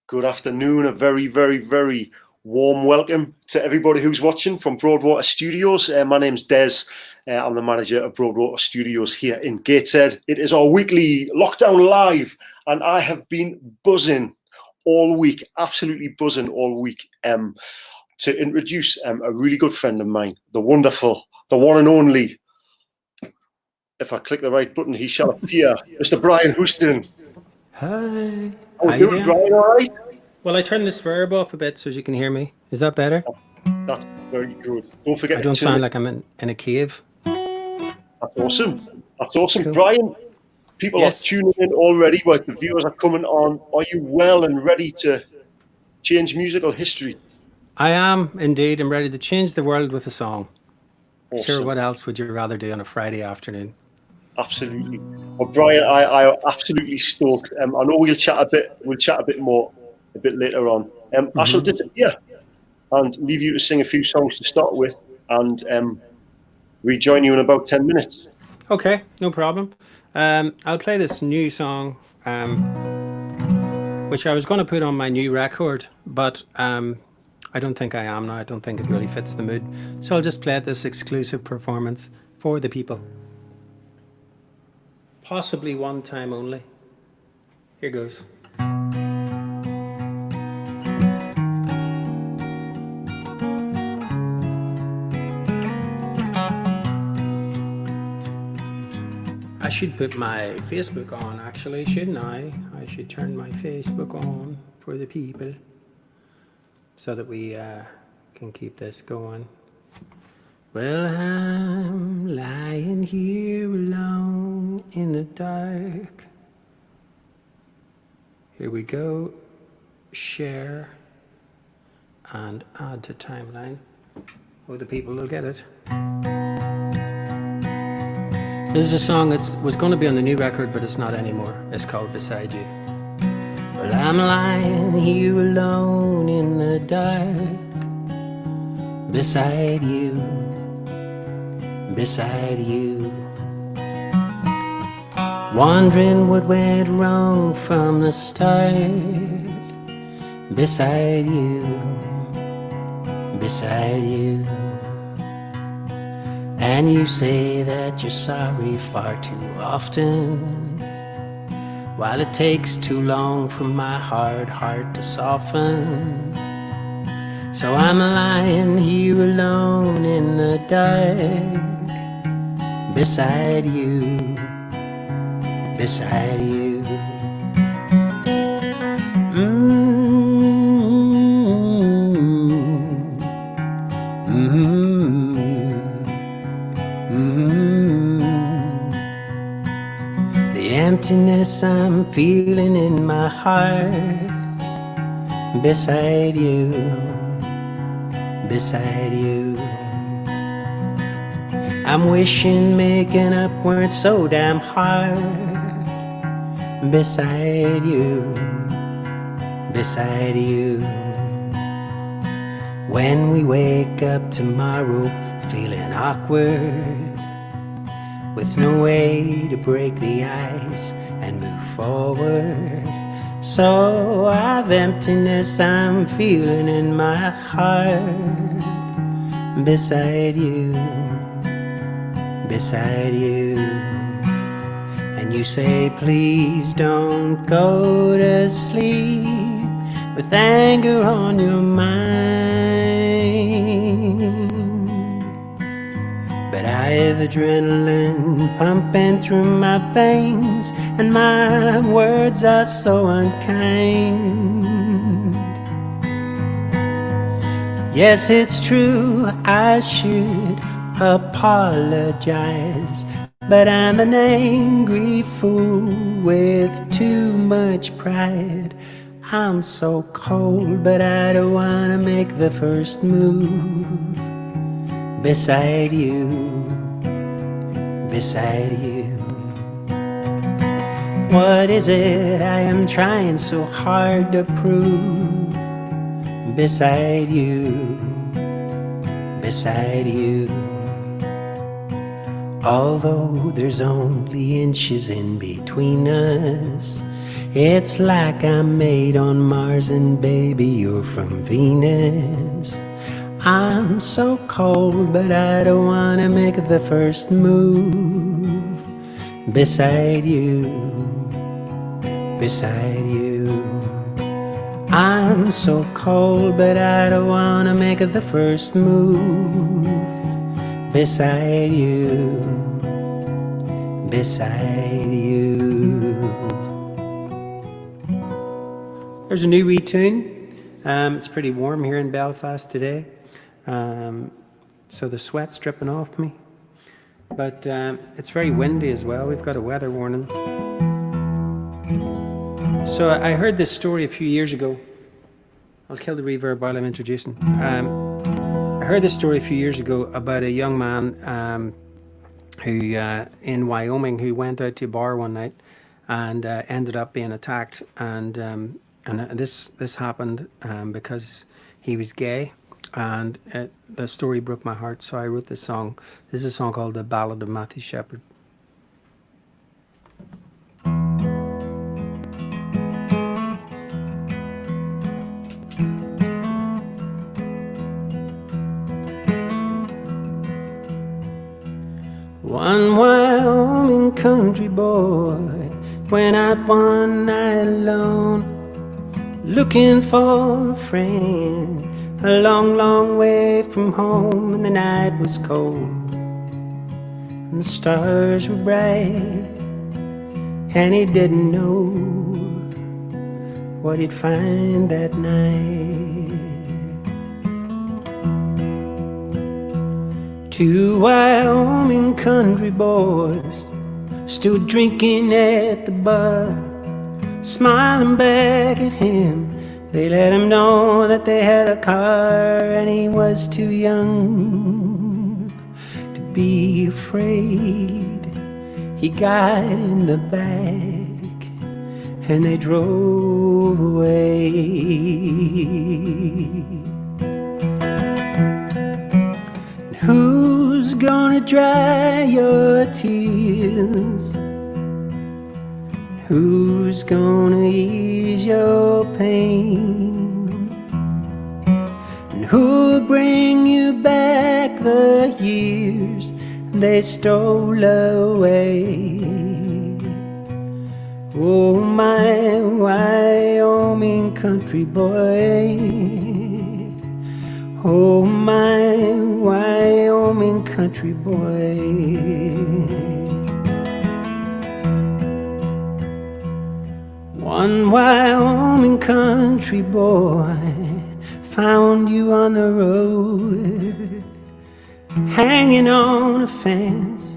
Good afternoon. A very, very, very warm welcome to everybody who's watching from Broadwater Studios. My name's Des. I'm the manager of Broadwater Studios here in Gateshead. It is our weekly lockdown live, and I have been buzzing all week, absolutely buzzing all week, to introduce a really good friend of mine, the wonderful, the one and only, if I click the right button, he shall appear, Mr. Brian Houston. Hi. How you doing, Brian? All right? Well, I turned this verb off a bit so as you can hear me. Is that better? That's very good. Don't forget I to don't tune sound in. like I'm in a cave. That's awesome. That's awesome. Cool. Brian, people Yes. are tuning in already. Right, the viewers are coming on. Are you well and ready to change musical history? I am indeed. I'm ready to change the world with a song. Awesome. Sure, what else would you rather do on a Friday afternoon? Absolutely. Well, Brian, I absolutely stoked. I know we'll chat a bit more a bit later on. I shall disappear and leave you to sing a few songs to start with, and rejoin you in about 10 minutes. Okay, no problem. I'll play this new song, which I was going to put on my new record, but I don't think I am now. I don't think it really fits the mood. So I'll just play it this exclusive performance for the people. Possibly one time only. Here goes. I should put my Facebook on, actually, shouldn't I? I should turn my Facebook on for the people so that we can keep this going. Well, I'm lying here alone in the dark. Here we go. Share and add to timeline. Oh, the people will get it. This is a song that was going to be on the new record, but it's not anymore. It's called Beside You. Well, I'm lying here alone in the dark, beside you, beside you, wondering what went wrong from the start, beside you, beside you. And you say that you're sorry far too often, while it takes too long for my hard heart to soften. So I'm lying here alone in the dark, beside you, beside you. The emptiness I'm feeling in my heart, beside you, beside you. I'm wishing making up weren't so damn hard, beside you, beside you. When we wake up tomorrow feeling awkward, with no way to break the ice and move forward. So I've emptiness I'm feeling in my heart, beside you, beside you. And you say, please don't go to sleep with anger on your mind. But I have adrenaline pumping through my veins, and my words are so unkind. Yes, it's true, I should apologize, but I'm an angry fool with too much pride. I'm so cold, but I don't want to make the first move, beside you, beside you. What is it I am trying so hard to prove, beside you, beside you. Although there's only inches in between us, It's like I'm made on Mars and baby, you're from Venus. I'm so cold, but I don't wanna make the first move beside you, beside you. I'm so cold, but I don't wanna make the first move beside you, beside you. There's a new wee tune. It's pretty warm here in Belfast today, so the sweat's dripping off me. But it's very windy as well. We've got a weather warning. So I heard this story a few years ago. I'll kill the reverb while I'm introducing. I heard this story a few years ago about a young man who in Wyoming who went out to a bar one night and ended up being attacked. And this happened because he was gay. And the story broke my heart, so I wrote this song. This is a song called The Ballad of Matthew Shepard. One Wyoming country boy went out one night alone, looking for a friend, a long, long way from home. And the night was cold and the stars were bright, and he didn't know what he'd find that night. Two Wyoming country boys stood drinking at the bar, smiling back at him. They let him know that they had a car, and he was too young to be afraid. He got in the back and they drove away. Who's gonna dry your tears? Who's gonna ease your pain? And who'll bring you back the years they stole away? Oh, my Wyoming country boy. Oh, my Wyoming country boy. One Wyoming country boy found you on the road, hanging on a fence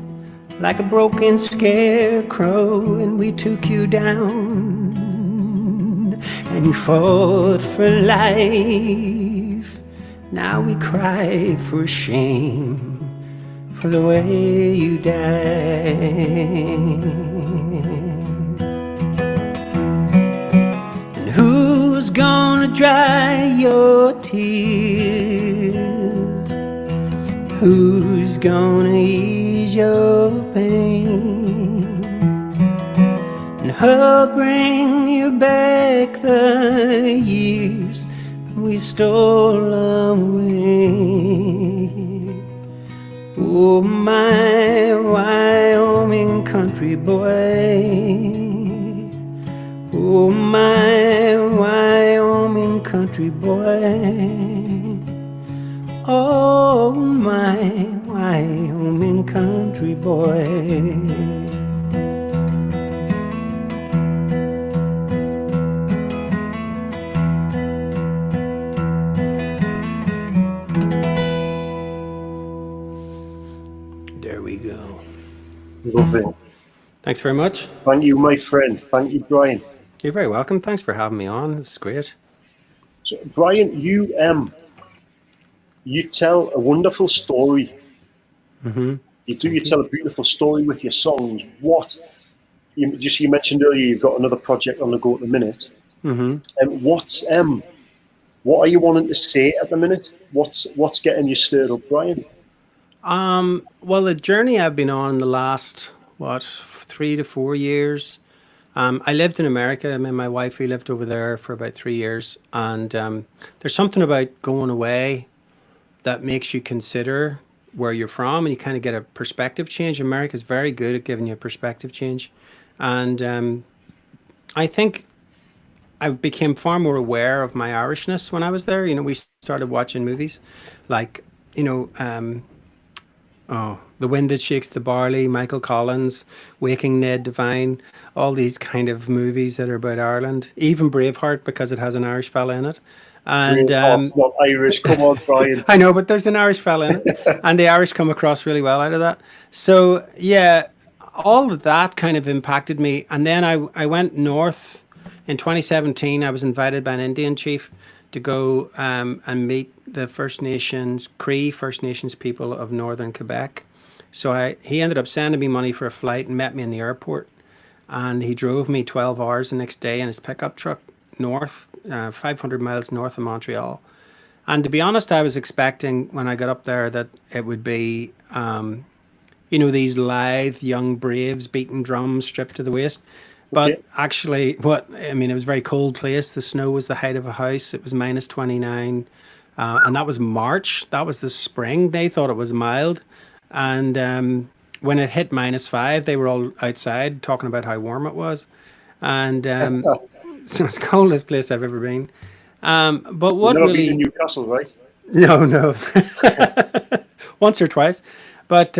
like a broken scarecrow, and we took you down and you fought for life. Now we cry for shame for the way you died. And who's gonna dry your tears? Who's gonna ease your pain? And who'll bring you back the years we stole away? Oh, my Wyoming country boy. Oh, my Wyoming country boy. Oh, my Wyoming country boy. There we go. Love it. Thanks very much. Thank you, my friend. Thank you, Brian. You're very welcome. Thanks for having me on. It's great. So, Brian, you tell a wonderful story. Mm-hmm. You tell a beautiful story with your songs. You mentioned earlier you've got another project on the go at the minute. Mm-hmm. And what are you wanting to say at the minute? What's getting you stirred up, Brian? Well, the journey I've been on in the last 3 to 4 years I lived in America. I mean, my wife, we lived over there for about 3 years. And there's something about going away that makes you consider where you're from and you kind of get a perspective change. America's very good at giving you a perspective change. And I think I became far more aware of my Irishness when I was there. We started watching movies like, you know, The Wind That Shakes the Barley, Michael Collins, Waking Ned Devine, all these kind of movies that are about Ireland. Even Braveheart because it has an Irish fella in it. And Braveheart's not Irish. Come on, Brian. I know, but there's an Irish fella in it, and the Irish come across really well out of that. So yeah, all of that kind of impacted me. And then I went north in 2017. I was invited by an Indian chief to go and meet the First Nations, Cree First Nations people of northern Quebec. So he ended up sending me money for a flight and met me in the airport. And he drove me 12 hours the next day in his pickup truck north, 500 miles north of Montreal. And to be honest, I was expecting when I got up there that it would be, these lithe young braves beating drums stripped to the waist. Okay. But actually, it was a very cold place. The snow was the height of a house. It was minus 29. And that was March. That was the spring. They thought it was mild. And when it hit -5, they were all outside talking about how warm it was. And so it's the coldest place I've ever been. But You've what never been to really Newcastle, right? no, no. Once or twice. But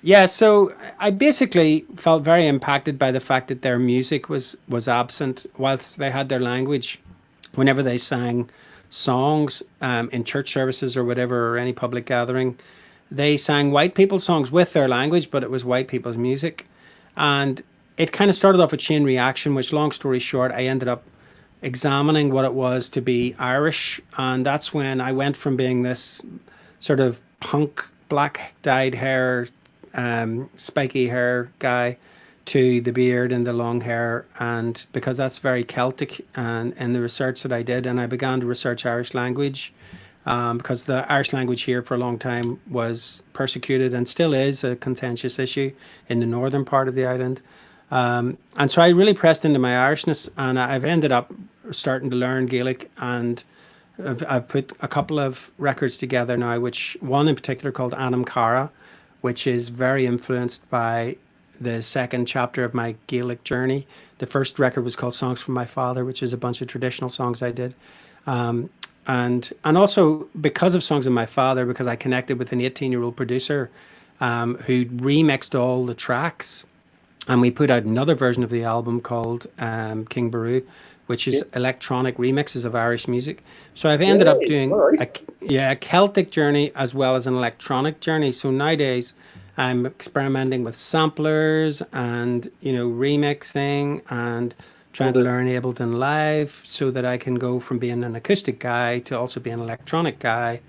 yeah, so I basically felt very impacted by the fact that their music was absent whilst they had their language. Whenever they sang songs in church services or whatever, or any public gathering, they sang white people's songs with their language, but it was white people's music. And it kind of started off a chain reaction, which, long story short, I ended up examining what it was to be Irish. And that's when I went from being this sort of punk, black dyed hair, spiky hair guy to the beard and the long hair. And because that's very Celtic and in the research that I did, and I began to research Irish language. Because the Irish language here for a long time was persecuted and still is a contentious issue in the northern part of the island. And so I really pressed into my Irishness, and I've ended up starting to learn Gaelic, and I've put a couple of records together now, which one in particular called Anam Cara, which is very influenced by the second chapter of my Gaelic journey. The first record was called Songs from My Father, which is a bunch of traditional songs I did. And also because of Songs of My Father, because I connected with an 18-year-old producer who remixed all the tracks, and we put out another version of the album called King Baru, which is electronic remixes of Irish music. So I've ended up doing a Celtic journey as well as an electronic journey. So nowadays I'm experimenting with samplers and remixing and trying to learn Ableton Live so that I can go from being an acoustic guy to also being an electronic guy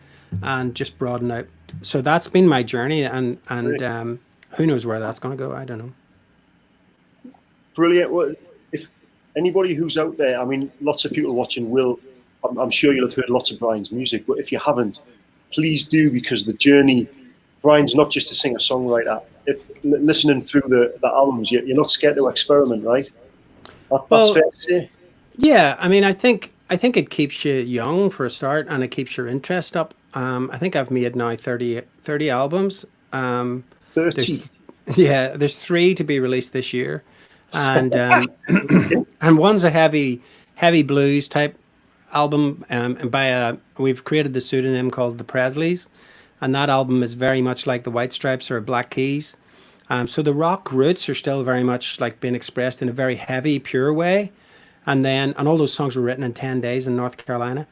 and just broaden out. So that's been my journey, and who knows where that's going to go? I don't know. Brilliant. Well, if anybody who's out there, I mean, lots of people watching will, I'm sure you'll have heard lots of Brian's music, but if you haven't, please do, because the journey, Brian's not just a singer-songwriter. If listening through the albums, you're not scared to experiment, right? That's fair to say. Yeah, I mean, I think it keeps you young for a start, and it keeps your interest up. I think I've made now 30 albums. 30. There's 3 to be released this year, and and one's a heavy blues type album. And we've created the pseudonym called the Presleys, and that album is very much like the White Stripes or Black Keys. So the rock roots are still very much like being expressed in a very heavy, pure way. And all those songs were written in 10 days in North Carolina.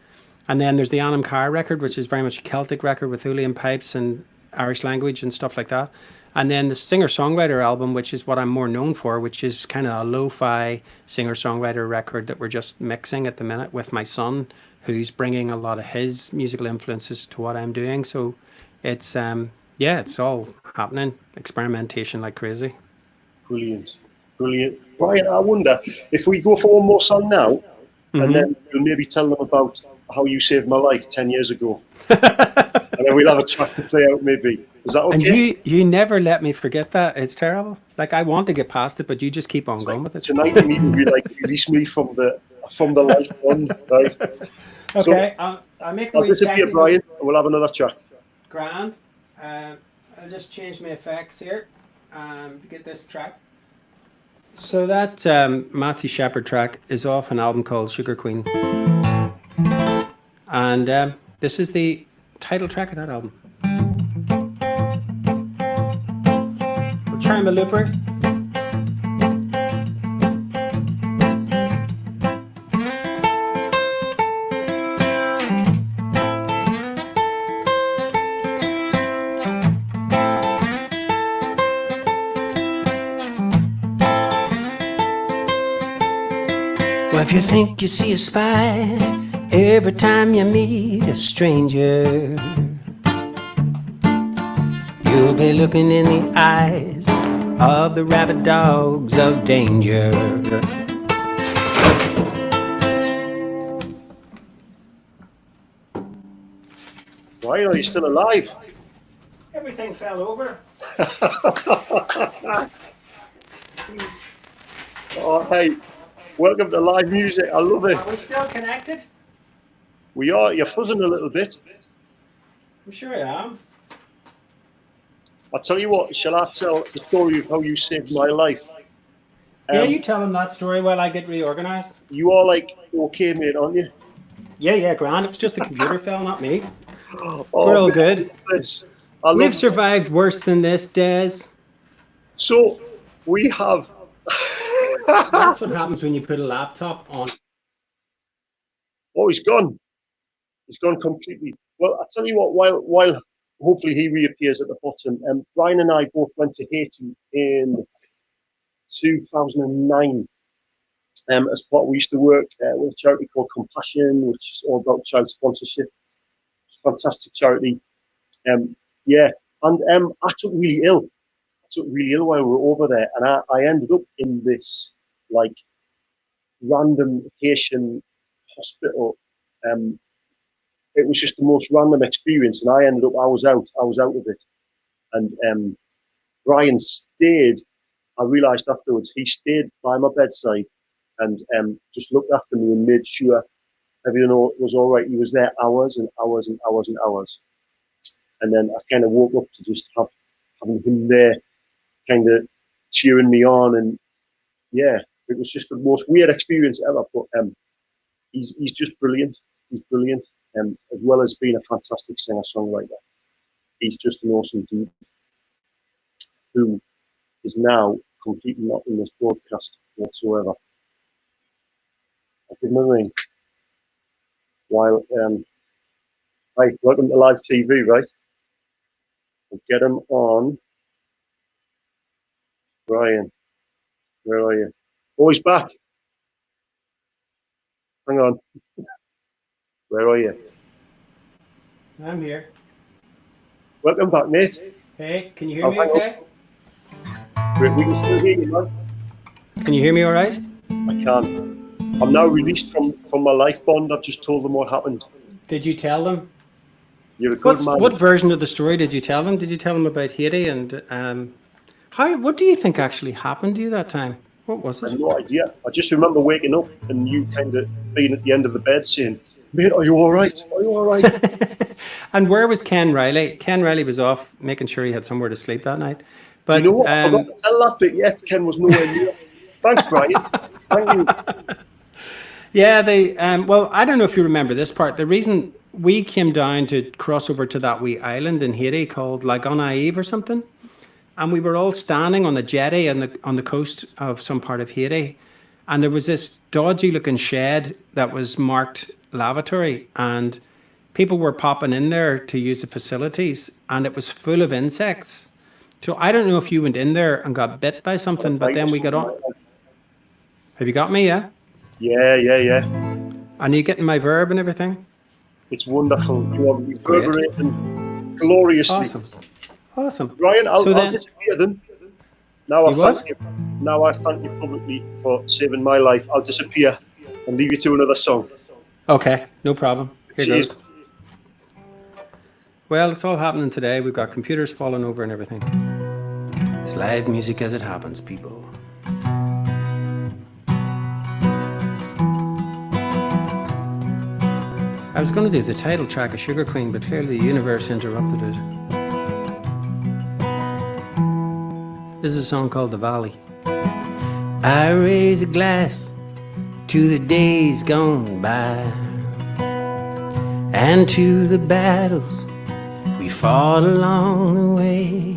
And then there's the Anam Cara record, which is very much a Celtic record with Uilleann pipes and Irish language and stuff like that. And then the singer-songwriter album, which is what I'm more known for, which is kind of a lo-fi singer-songwriter record that we're just mixing at the minute with my son, who's bringing a lot of his musical influences to what I'm doing. So it's it's all happening, experimentation like crazy. Brilliant. Brian, I wonder if we go for one more song now, and then you'll maybe tell them about how you saved my life 10 years ago. And then we'll have a track to play out maybe. Is that And okay? you never let me forget that. It's terrible. Like I want to get past it, but you just keep on It's like going with it. tonight you need to be like release me from the life bond, right? So Okay, I'll make a I'll wee disappear, technical Brian, and we'll have another track. grand. I'll just change my effects here to get this track. So that Matthew Shepard track is off an album called Sugar Queen, and this is the title track of that album. We'll try my looper. Well, if you think you see a spy every time you meet a stranger, you'll be looking in the eyes of the rabid dogs of danger. Brian, are you still alive? Everything fell over. Oh, hey, welcome to live music. I love it. Are we still connected? We are. You're fuzzing a little bit. I'm sure I am. I'll tell you what. Shall I tell the story of how you saved my life? Yeah, you tell him that story while I get reorganized. You are like okay, mate, aren't you? Yeah, Grant. It's just the computer fell, not me. Oh, We're all mate, good. I love this. I love We've survived worse than this, Des. So we have. That's what happens when you put a laptop on. Oh, he's gone. He's gone completely. Well, I tell you what. While hopefully he reappears at the bottom. Brian and I both went to Haiti in 2009. As part, we used to work with a charity called Compassion, which is all about child sponsorship. Fantastic charity. Yeah, and I took really ill. I took really ill while we were over there, and I ended up in this like random Haitian hospital. It was just the most random experience, and I ended up. I was out of it, and Brian stayed. I realised afterwards he stayed by my bedside and just looked after me and made sure everything was all right. He was there hours and hours and hours and hours, and then I kind of woke up to just having him there, kind of cheering me on, and yeah, it was just the most weird experience ever. But he's just brilliant. He's brilliant, as well as being a fantastic singer-songwriter. He's just an awesome dude who is now completely not in this broadcast whatsoever. I give him a ring. While hi, welcome to live TV, right? We'll get him on. Brian, where are you? Oh, he's back. Hang on. Where are you? I'm here. Welcome back, mate. Hey, can you hear me okay? We can still hear you, man. Can you hear me all right? I can. I'm now released from my life bond. I've just told them what happened. Did you tell them? You're a good man. What version of the story did you tell them? Did you tell them about Haiti and what do you think actually happened to you that time? What was I it? have no idea. I just remember waking up and you kind of being at the end of the bed saying, "Mate, are you all right? Are you all right?" And where was Ken Riley? Ken Riley was off making sure he had somewhere to sleep that night. But you know what? I forgot to tell that bit. Yes, Ken was nowhere near. Thanks, Brian. Thank you. yeah, they well, I don't know if you remember this part. The reason we came down to cross over to that wee island in Haiti called La Gonaive or something, and we were all standing on the jetty on the coast of some part of Haiti, and there was this dodgy looking shed that was marked lavatory, and people were popping in there to use the facilities, and it was full of insects. So I don't know if you went in there and got bit by something, but then we got on. Have you got me? Yeah. Yeah. And you getting my verb and everything? It's wonderful. You are reverberating gloriously. Awesome. Brian, I'll disappear then. Now I thank you publicly for saving my life. I'll disappear and leave you to another song. Okay, no problem. Here goes. Well, it's all happening today. We've got computers falling over and everything. It's live music as it happens, people. I was going to do the title track of Sugar Queen, but clearly the universe interrupted it. This is a song called The Valley. I raise a glass to the days gone by, and to the battles we fought along the way,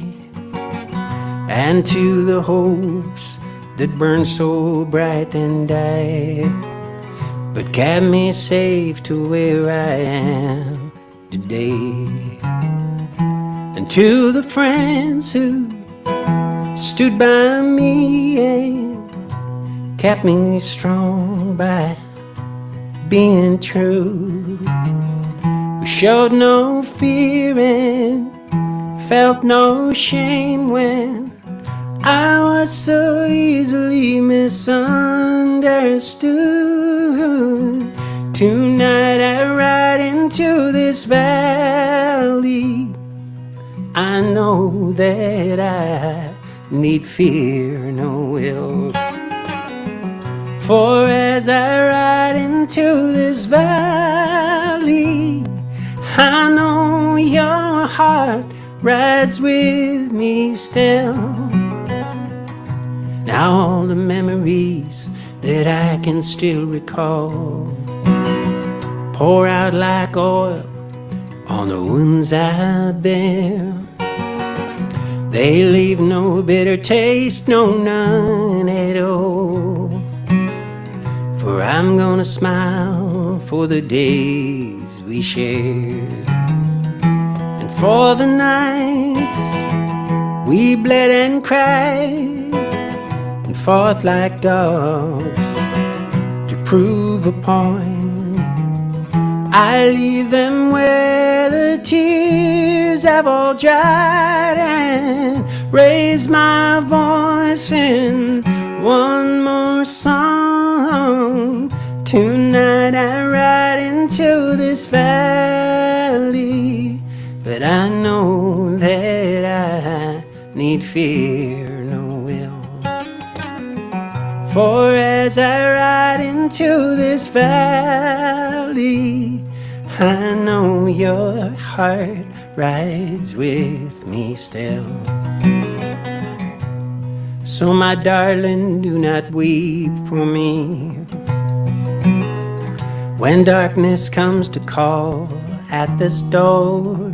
and to the hopes that burned so bright and died, but kept me safe to where I am today. And to the friends who stood by me and kept me strong by being true, who showed no fear and felt no shame when I was so easily misunderstood. Tonight I ride into this valley. I know that I need fear no ill. For as I ride into this valley, I know your heart rides with me still. Now all the memories that I can still recall pour out like oil on the wounds I bear. They leave no bitter taste, no, none at all. For I'm gonna smile for the days we shared, and for the nights we bled and cried and fought like dogs to prove a point. I leave them where the tears have all dried and raise my voice in one more song. Tonight I ride into this valley, but I know that I need fear no ill. For as I ride into this valley, I know your heart rides with me still. So my darling, do not weep for me when darkness comes to call at this door.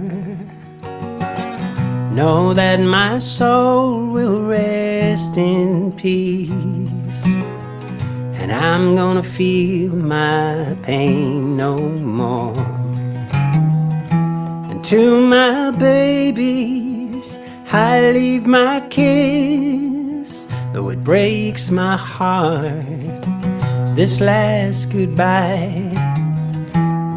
Know that my soul will rest in peace, and I'm gonna feel my pain no more. And to my babies I leave my kiss, though it breaks my heart, this last goodbye.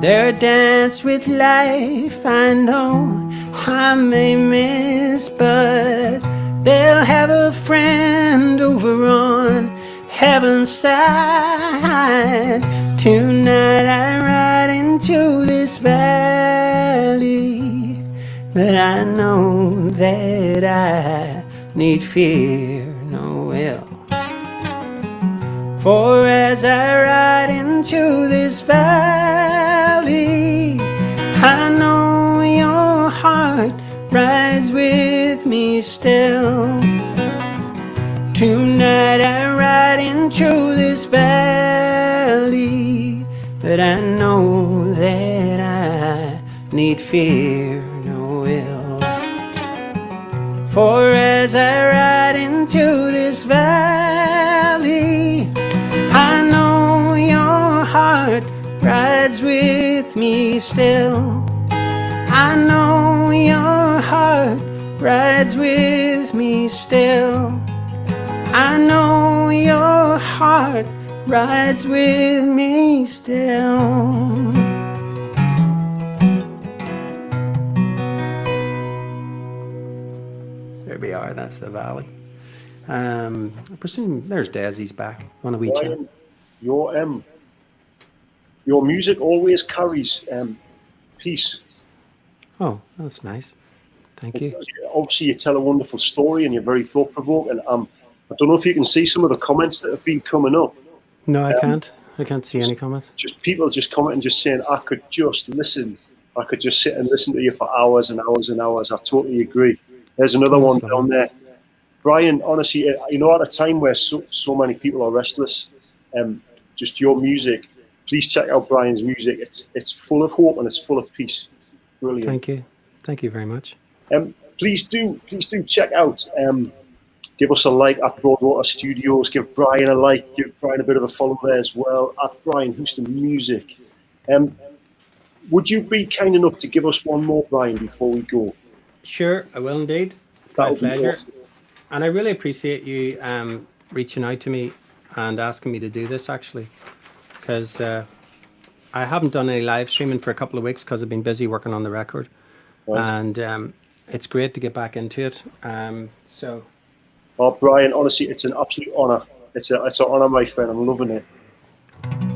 Their dance with life I know I may miss, but they'll have a friend over on heaven's side. Tonight I ride into this valley, but I know that I need fear no ill. For as I ride into this valley, I know your heart rides with me still. Tonight I ride into this valley, but I know that I need fear no ill. For as I ride into this valley, I know your heart rides with me still. I know your heart rides with me still. I know your heart rides with me still. There we are, that's the valley. I presume there's Desi's back on a wee chat. Your music always carries peace. Oh, that's nice. Thank you. Obviously, you tell a wonderful story and you're very thought provoking. I don't know if you can see some of the comments that have been coming up. No, I can't. I can't see any comments. Just people just commenting, just saying, I could just listen. I could just sit and listen to you for hours and hours and hours. I totally agree. There's another one That's down lovely. there. Brian, honestly, you know, at a time where so many people are restless, just your music, please check out Brian's music. It's full of hope and it's full of peace. Brilliant. Thank you. Thank you very much. Please do check out. Give us a like at Broadwater Studios. Give Brian a like. Give Brian a bit of a follow there as well at Brian Houston Music. Would you be kind enough to give us one more, Brian, before we go? Sure, I will indeed. It's That my would be pleasure. awesome. And I really appreciate you reaching out to me and asking me to do this, actually, because I haven't done any live streaming for a couple of weeks because I've been busy working on the record. Right. And it's great to get back into it. So, Oh, Brian, honestly, it's an absolute honour. It's an honour, my friend. I'm loving it.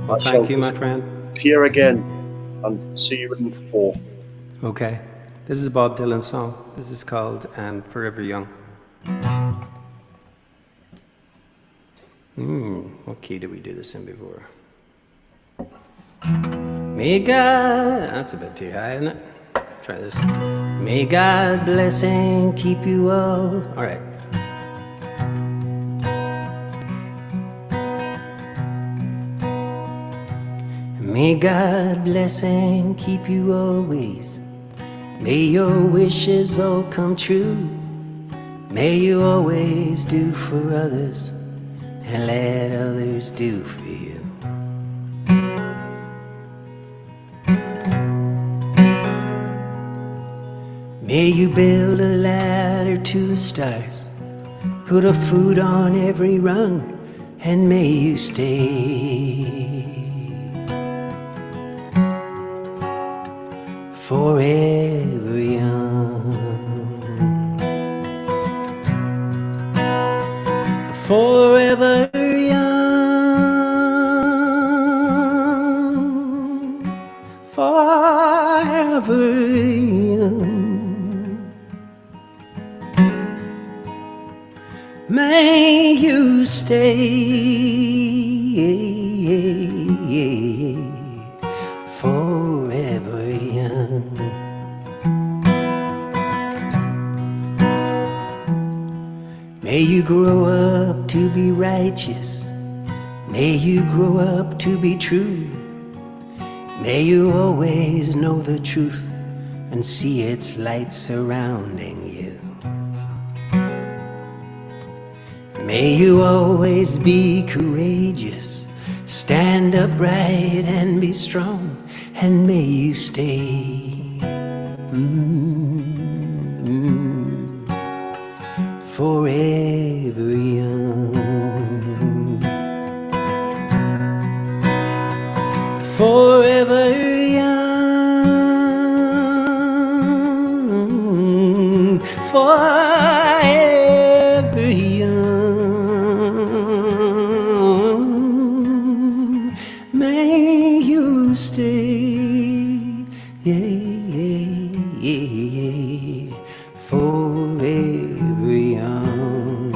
well, thank you, my friend. Appear again and see you in 4. Okay. This is a Bob Dylan song. This is called Forever Young. What key did we do this in before? May God, that's a bit too high, isn't it? Try this. May God bless and keep you all. All right. May God bless and keep you always. May your wishes all come true. May you always do for others and let others do for you. May you build a ladder to the stars, put a foot on every rung, and may you stay forever young. Forever young. Forever young. May you stay forever young. May you grow up to be righteous. May you grow up to be true. May you always know the truth and see its light surrounding you. May you always be courageous, stand upright and be strong, and may you stay forever young. Forever young. Forever young. May you stay forever young.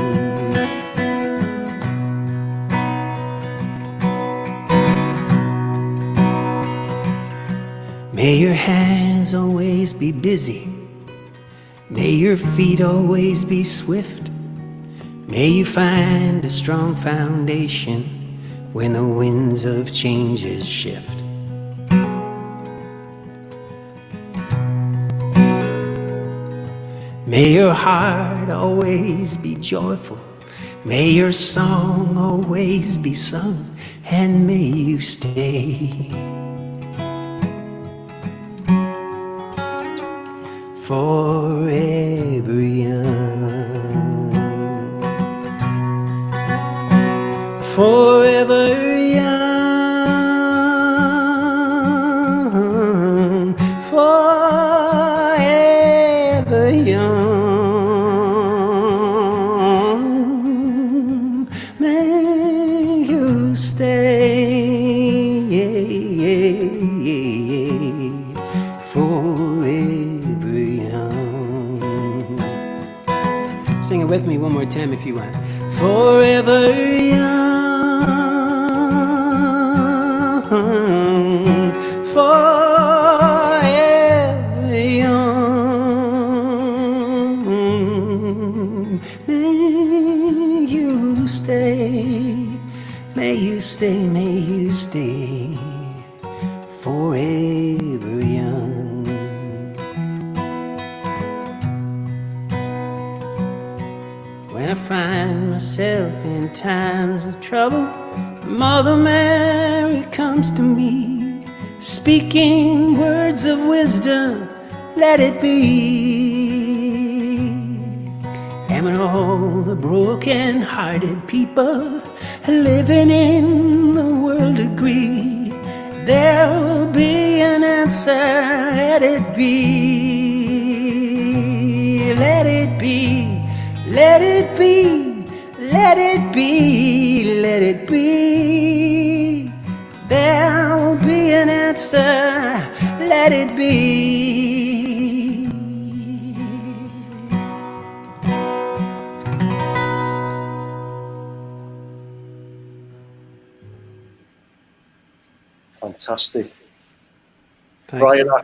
May your hands always be busy. May your feet always be swift. May you find a strong foundation when the winds of changes shift. May your heart always be joyful. May your song always be sung, and may you stay forever young. Forever young. Forever young. May you stay forever it with me one more time if you want. Forever young, forever young. May you stay, may you stay, may you stay forever young. When I find myself in times of trouble, Mother Mary comes to me, speaking words of wisdom, let it be. And when all the broken-hearted people living in the world agree, there will be an answer, let it be. Let it be. Let it be, let it be, let it be. There will be an answer, let it be. Fantastic. Thanks, Brian, man.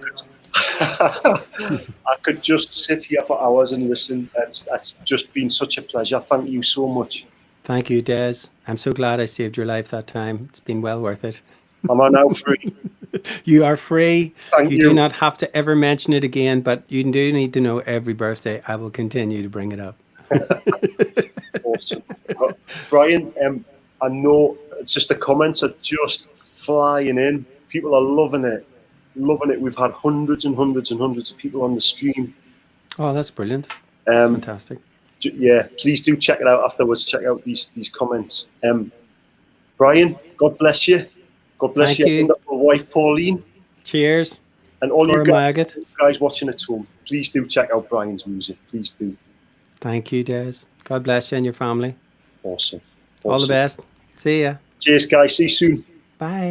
I could just sit here for hours and listen. It's just been such a pleasure. Thank you so much. Thank you, Des. I'm so glad I saved your life that time. It's been well worth it. Am I now free? You are free. Thank You do you. not have to ever mention it again, but you do need to know every birthday. I will continue to bring it up. Awesome. Brian, I know it's just the comments are just flying in. People are loving it. Loving it. We've had hundreds and hundreds and hundreds of people on the stream. Oh, that's brilliant. That's Um, fantastic. yeah, please do check it out afterwards. Check out these comments. Brian, God bless you. God bless Thank your you. wonderful wife, Pauline, Cheers. and all you Gormagat. guys watching at home. Please do check out Brian's music. Please do. Thank you, Des. God bless you and your family. Awesome. All the best. See ya. Cheers, guys. See you soon. Bye.